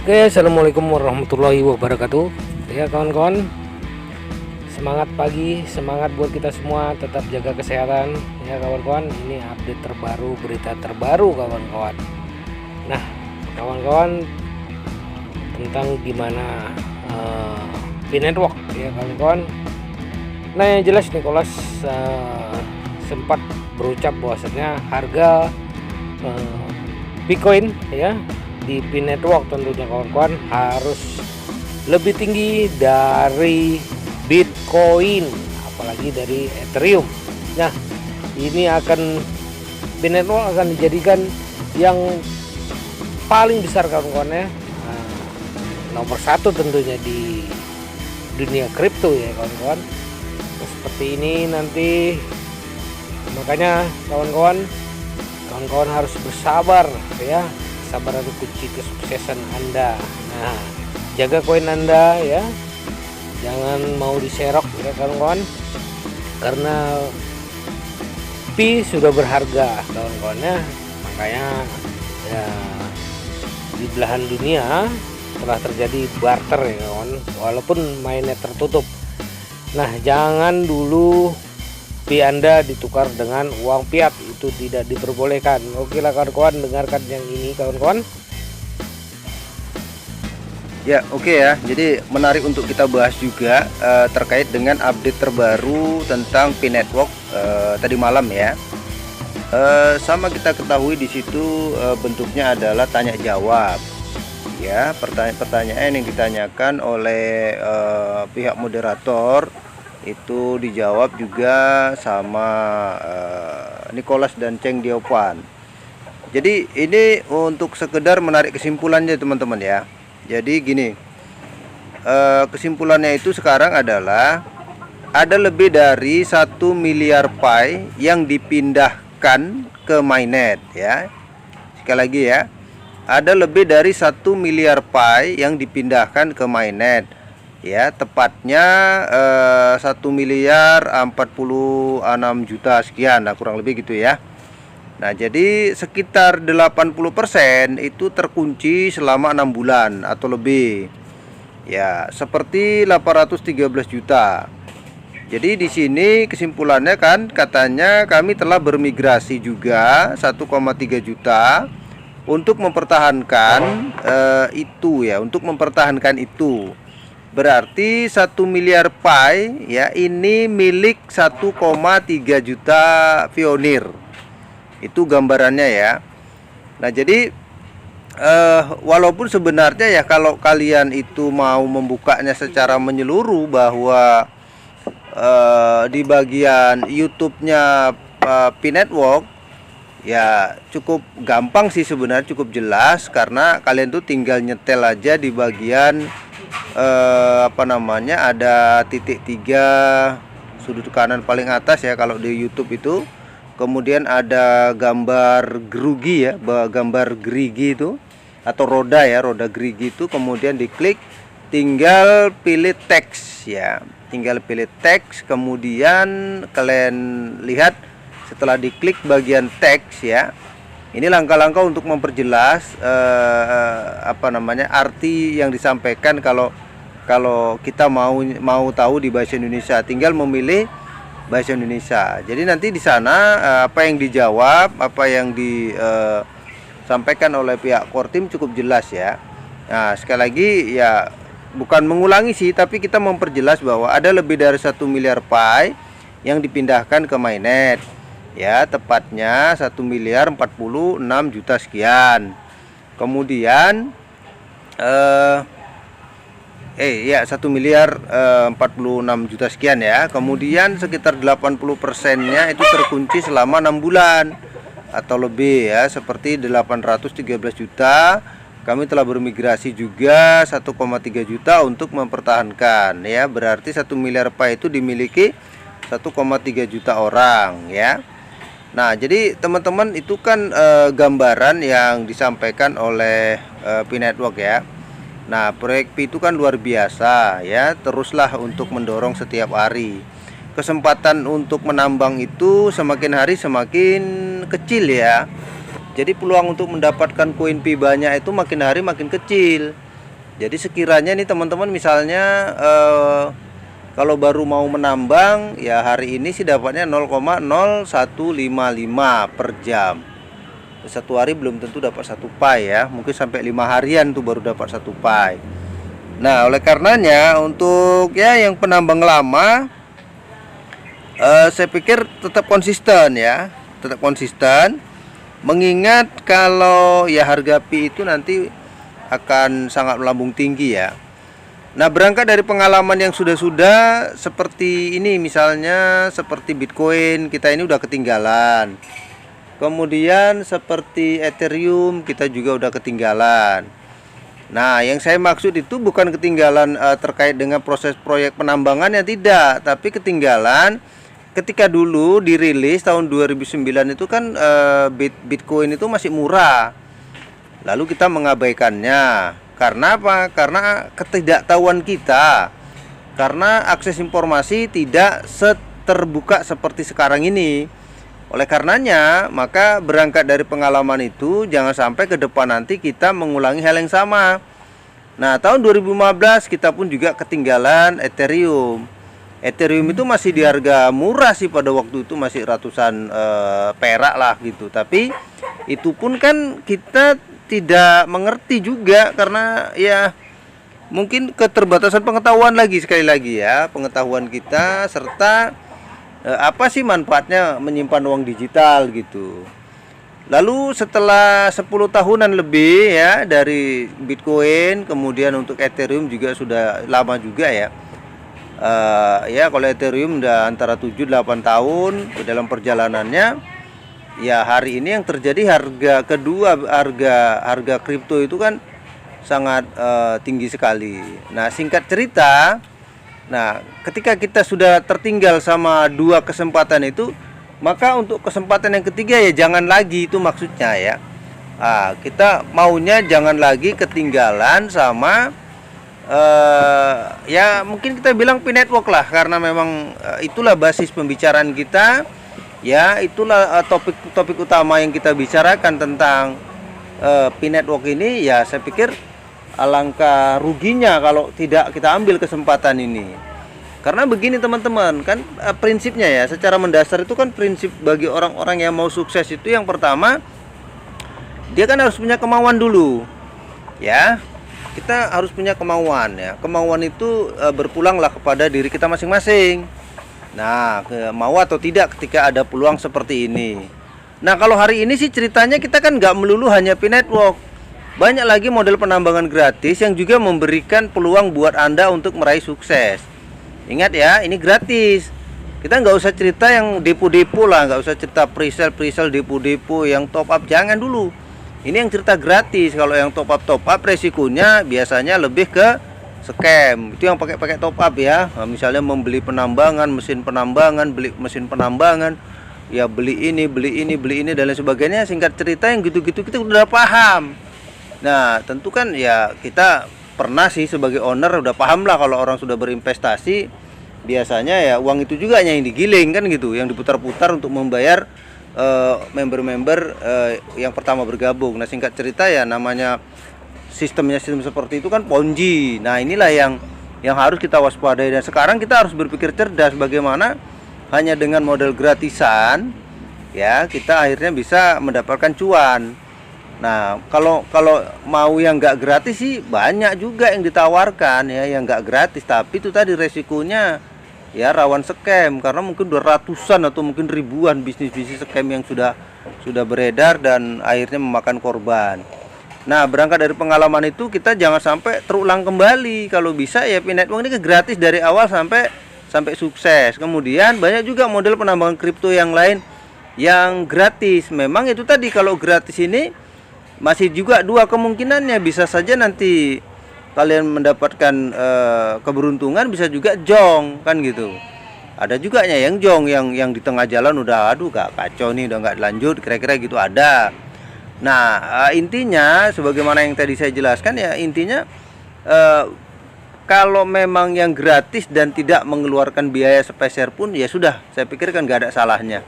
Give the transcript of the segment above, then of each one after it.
Oke, assalamualaikum warahmatullahi wabarakatuh. Ya kawan-kawan, semangat pagi, semangat buat kita semua, tetap jaga kesehatan. Ya kawan-kawan, ini update terbaru, berita terbaru kawan-kawan. Nah kawan-kawan, tentang gimana P-Network ya kawan-kawan. Nah yang jelas Nicholas sempat berucap bahwasanya harga Bitcoin ya di P-Network tentunya kawan-kawan harus lebih tinggi dari Bitcoin, apalagi dari Ethereum. Nah ini P-Network akan dijadikan yang paling besar kawan-kawan ya, nomor satu tentunya di dunia kripto ya kawan-kawan. Nah, seperti ini nanti, makanya kawan-kawan harus bersabar ya. Sabar itu kunci kesuksesan Anda. Nah, jaga koin Anda ya. Jangan mau diserok ya kawan-kawan. Karena Pi sudah berharga kawan-kawan ya. Makanya ya di belahan dunia telah terjadi barter ya kawan, walaupun mainnya tertutup. Nah, jangan dulu Pi Anda ditukar dengan uang fiat, itu tidak diperbolehkan. Oke lah kawan-kawan, dengarkan yang ini kawan-kawan. Ya, oke ya. Jadi menarik untuk kita bahas juga terkait dengan update terbaru tentang P-Network tadi malam ya. Sama kita ketahui di situ bentuknya adalah tanya jawab. Ya, pertanyaan yang ditanyakan oleh pihak moderator itu dijawab juga sama Nicholas dan Cheng Diopan. Jadi ini untuk sekedar menarik kesimpulannya teman-teman ya. Jadi gini, kesimpulannya itu sekarang adalah ada lebih dari 1 miliar Pi yang dipindahkan ke mainnet ya. Sekali lagi ya, ada lebih dari 1 miliar Pi yang dipindahkan ke mainnet ya, tepatnya 1 miliar 46 juta sekian, nah kurang lebih gitu ya. Nah jadi sekitar 80% itu terkunci selama 6 bulan atau lebih ya, seperti 813 juta. Jadi di sini kesimpulannya kan katanya kami telah bermigrasi juga 1,3 juta untuk mempertahankan itu ya, untuk mempertahankan itu. Berarti 1 miliar Pi ya ini milik 1,3 juta pionir. Itu gambarannya ya. Nah jadi walaupun sebenarnya ya kalau kalian itu mau membukanya secara menyeluruh bahwa di bagian YouTube-nya P-Network ya cukup gampang sih sebenarnya, cukup jelas karena kalian tuh tinggal nyetel aja di bagian ada titik 3 sudut kanan paling atas ya kalau di YouTube itu. Kemudian ada gambar gerugi ya, gambar gerigi itu atau roda ya, roda gerigi itu. Kemudian diklik, tinggal pilih teks ya, tinggal pilih teks. Kemudian kalian lihat setelah diklik bagian teks ya, ini langkah-langkah untuk memperjelas arti yang disampaikan kalau kita mau tahu di bahasa Indonesia, tinggal memilih bahasa Indonesia. Jadi nanti di sana apa yang dijawab, apa yang disampaikan oleh pihak core team cukup jelas ya. Nah, sekali lagi ya bukan mengulangi sih, tapi kita memperjelas bahwa ada lebih dari 1 miliar Pi yang dipindahkan ke mainnet. Ya, tepatnya 1 miliar 46 juta sekian. Kemudian 1 miliar 46 juta sekian ya. Kemudian sekitar 80%-nya itu terkunci selama 6 bulan atau lebih ya, seperti 813 juta. Kami telah bermigrasi juga 1,3 juta untuk mempertahankan ya. Berarti 1 miliar Pi itu dimiliki 1,3 juta orang ya. Nah jadi teman-teman itu kan gambaran yang disampaikan oleh P-Network ya. Nah proyek Pi itu kan luar biasa ya, teruslah untuk mendorong setiap hari. Kesempatan untuk menambang itu semakin hari semakin kecil ya. Jadi peluang untuk mendapatkan koin Pi banyak itu makin hari makin kecil. Jadi sekiranya nih teman-teman misalnya kalau baru mau menambang ya hari ini sih dapatnya 0,0155 per jam. Satu hari belum tentu dapat 1 pi ya, mungkin sampai 5 harian tuh baru dapat 1 pi. Nah oleh karenanya untuk ya yang penambang lama saya pikir tetap konsisten ya, tetap konsisten. Mengingat kalau ya harga Pi itu nanti akan sangat melambung tinggi ya. Nah berangkat dari pengalaman yang sudah-sudah seperti ini, misalnya seperti Bitcoin kita ini udah ketinggalan. Kemudian seperti Ethereum kita juga udah ketinggalan. Nah yang saya maksud itu bukan ketinggalan terkait dengan proses proyek penambangannya, tidak, tapi ketinggalan ketika dulu dirilis tahun 2009 itu kan Bitcoin itu masih murah. Lalu kita mengabaikannya. Karena apa? Karena ketidaktahuan kita. Karena akses informasi tidak terbuka seperti sekarang ini. Oleh karenanya, maka berangkat dari pengalaman itu jangan sampai ke depan nanti kita mengulangi hal yang sama. Nah, tahun 2015 kita pun juga ketinggalan Ethereum. Ethereum itu masih di harga murah sih pada waktu itu, masih ratusan perak lah gitu. Tapi itu pun kan kita tidak mengerti juga karena ya mungkin keterbatasan pengetahuan lagi, sekali lagi ya, pengetahuan kita serta apa sih manfaatnya menyimpan uang digital gitu. Lalu setelah 10 tahunan lebih ya dari Bitcoin, kemudian untuk Ethereum juga sudah lama juga ya. Ya kalau Ethereum udah antara 7-8 tahun dalam perjalanannya. Ya hari ini yang terjadi harga kripto itu kan sangat tinggi sekali. Nah singkat cerita, nah ketika kita sudah tertinggal sama 2 kesempatan itu, maka untuk kesempatan yang ketiga ya jangan lagi, itu maksudnya ya. Kita maunya jangan lagi ketinggalan sama ya mungkin kita bilang Pi Network lah, karena memang itulah basis pembicaraan kita. Ya itulah topik utama yang kita bicarakan tentang Pi Network ini. Ya saya pikir alangkah ruginya kalau tidak kita ambil kesempatan ini. Karena begini teman-teman, kan prinsipnya ya secara mendasar itu kan prinsip bagi orang-orang yang mau sukses itu yang pertama dia kan harus punya kemauan dulu. Ya kita harus punya kemauan ya. Kemauan itu berpulanglah kepada diri kita masing-masing. Nah, mau atau tidak ketika ada peluang seperti ini. Nah, kalau hari ini sih ceritanya kita kan nggak melulu hanya Pi Network. Banyak lagi model penambangan gratis yang juga memberikan peluang buat Anda untuk meraih sukses. Ingat ya, ini gratis. Kita nggak usah cerita yang depo-depo lah, nggak usah cerita pre-sale depo-depo yang top up, jangan dulu. Ini yang cerita gratis. Kalau yang top up resikonya biasanya lebih ke scam. Itu yang pakai top up ya. Nah, misalnya membeli penambangan, mesin penambangan, beli mesin penambangan, ya beli ini dan lain sebagainya. Singkat cerita yang gitu-gitu kita udah paham. Nah, tentu kan ya kita pernah sih sebagai owner udah paham lah kalau orang sudah berinvestasi biasanya ya uang itu juga yang digiling kan gitu, yang diputar-putar untuk membayar member-member yang pertama bergabung. Nah, singkat cerita ya namanya sistem seperti itu kan ponzi. Nah inilah yang harus kita waspadai. Dan sekarang kita harus berpikir cerdas bagaimana hanya dengan model gratisan ya kita akhirnya bisa mendapatkan cuan. Nah kalau mau yang nggak gratis sih banyak juga yang ditawarkan ya yang nggak gratis, tapi itu tadi resikonya ya rawan scam, karena mungkin 200-an atau mungkin ribuan bisnis scam yang sudah beredar dan akhirnya memakan korban. Nah berangkat dari pengalaman itu kita jangan sampai terulang kembali. Kalau bisa ya Pi Network ini gratis dari awal sampai sukses. Kemudian banyak juga model penambangan kripto yang lain yang gratis. Memang itu tadi kalau gratis ini masih juga 2 kemungkinannya. Bisa saja nanti kalian mendapatkan keberuntungan, bisa juga jong kan gitu. Ada juga yang jong yang di tengah jalan udah aduh gak kacau nih, udah nggak lanjut, kira-kira gitu ada. Nah intinya sebagaimana yang tadi saya jelaskan ya, intinya kalau memang yang gratis dan tidak mengeluarkan biaya sepeser pun ya sudah, saya pikir kan nggak ada salahnya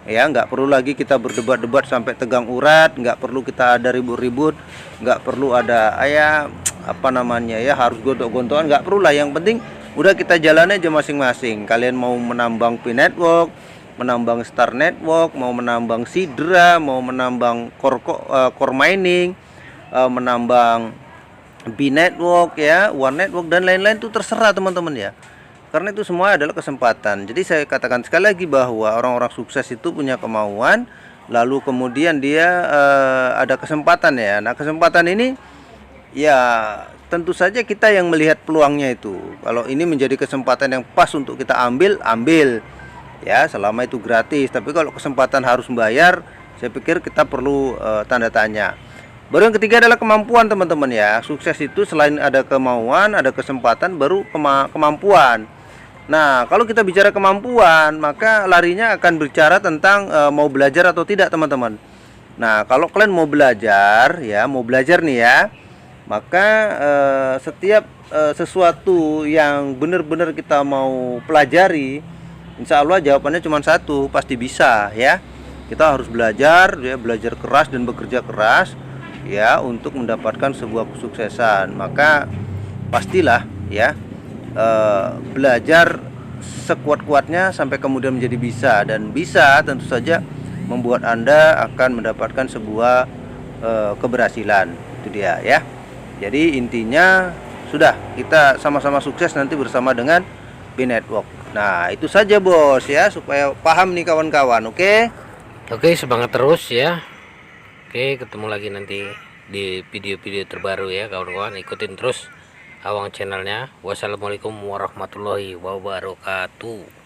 ya. Nggak perlu lagi kita berdebat-debat sampai tegang urat, nggak perlu kita ada ribut-ribut, nggak perlu ada apa namanya ya, harus gontok-gontokan, nggak perlu lah. Yang penting udah kita jalani aja masing-masing. Kalian mau menambang Pi Network, menambang Star Network, mau menambang Sidra, mau menambang core mining, menambang B Network ya, One Network dan lain-lain, itu terserah teman-teman ya. Karena itu semua adalah kesempatan. Jadi saya katakan sekali lagi bahwa orang-orang sukses itu punya kemauan, lalu kemudian dia ada kesempatan ya. Nah, kesempatan ini ya tentu saja kita yang melihat peluangnya itu. Kalau ini menjadi kesempatan yang pas untuk kita ambil ya, selama itu gratis. Tapi kalau kesempatan harus membayar, saya pikir kita perlu tanda tanya. Baru yang ketiga adalah kemampuan teman-teman ya. Sukses itu selain ada kemauan, ada kesempatan, baru kemampuan. Nah, kalau kita bicara kemampuan, maka larinya akan bicara tentang mau belajar atau tidak teman-teman. Nah, kalau kalian mau belajar nih ya, maka setiap sesuatu yang benar-benar kita mau pelajari, insya Allah jawabannya cuma satu, pasti bisa ya. Kita harus belajar ya, belajar keras dan bekerja keras ya untuk mendapatkan sebuah kesuksesan. Maka pastilah ya belajar sekuat-kuatnya sampai kemudian menjadi bisa, dan bisa tentu saja membuat Anda akan mendapatkan sebuah keberhasilan. Itu dia ya. Jadi intinya sudah, kita sama-sama sukses nanti bersama dengan Pi Network. Nah, itu saja bos ya, supaya paham nih kawan-kawan. Oke, semangat terus ya. Oke, ketemu lagi nanti di video-video terbaru ya kawan-kawan. Ikutin terus Awang channelnya. Wassalamualaikum warahmatullahi wabarakatuh.